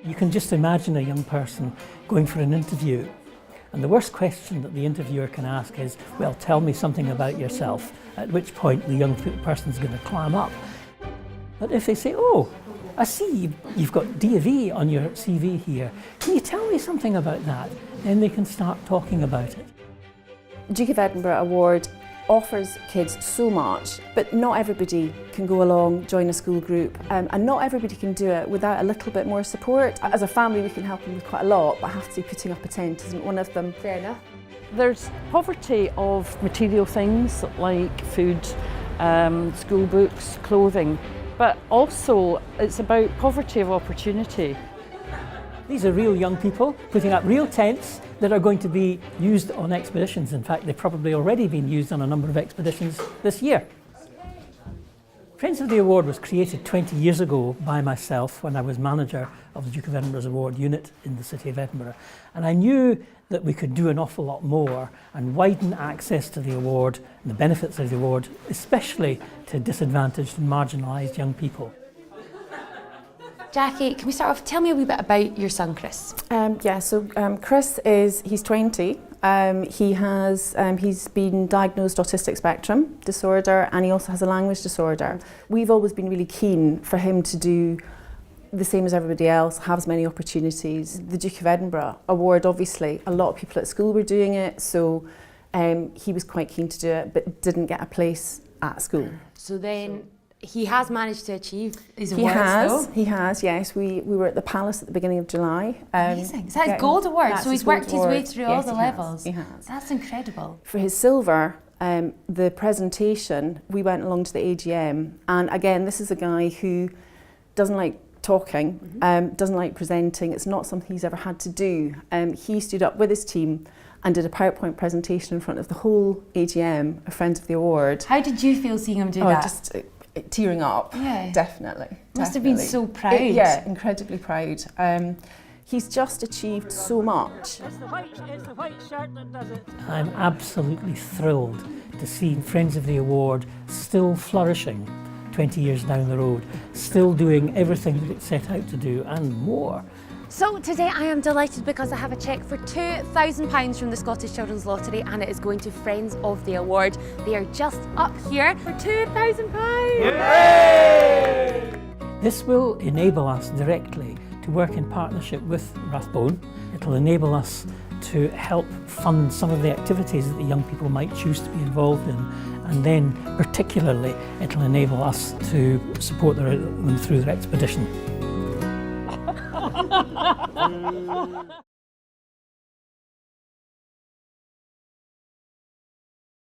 You can just imagine a young person going for an interview, and the worst question that the interviewer can ask is, well, tell me something about yourself, at which point the young person's going to clam up. But if they say, oh, I see you've got D.A.V. on your CV here, can you tell me something about that? Then they can start talking about it. Duke of Edinburgh Award offers kids so much, but not everybody can go along, join a school group, and not everybody can do it without a little bit more support. As a family we can help them with quite a lot, but have to be putting up a tent isn't one of them. Fair enough. There's poverty of material things like food, school books, clothing, but also it's about poverty of opportunity. These are real young people putting up real tents that are going to be used on expeditions. In fact, they've probably already been used on a number of expeditions this year. Friends of the Award was created 20 years ago by myself when I was manager of the Duke of Edinburgh's Award unit in the City of Edinburgh. And I knew that we could do an awful lot more and widen access to the award and the benefits of the award, especially to disadvantaged and marginalised young people. Jackie, can we start off? Tell me a wee bit about your son, Chris. Chris he's 20. He's been diagnosed autistic spectrum disorder, and he also has a language disorder. We've always been really keen for him to do the same as everybody else, have as many opportunities. The Duke of Edinburgh Award, obviously, a lot of people at school were doing it, so he was quite keen to do it, but didn't get a place at school. So then, he has managed to achieve his awards, though? He has, yes. We were at the Palace at the beginning of July. Amazing. Is that his gold award? So he's worked his way through all the levels? He has. That's incredible. For his silver, the presentation, we went along to the AGM, and again, this is a guy who doesn't like talking, doesn't like presenting. It's not something he's ever had to do. He stood up with his team and did a PowerPoint presentation in front of the whole AGM of Friends of the Award. How did you feel seeing him do that? Just tearing up, definitely. Must have been so proud. Yeah, incredibly proud. He's just achieved so much. It's the white shirt that does it. I'm absolutely thrilled to see Friends of the Award still flourishing 20 years down the road, still doing everything that it set out to do and more. So today I am delighted because I have a cheque for £2,000 from the Scottish Childrenss Lottery, and it is going to Friends of the Award. They are just up here for £2,000. Yay! This will enable us directly to work in partnership with Rathbone. It'll enable us to help fund some of the activities that the young people might choose to be involved in, and then particularly it'll enable us to support them through their expedition.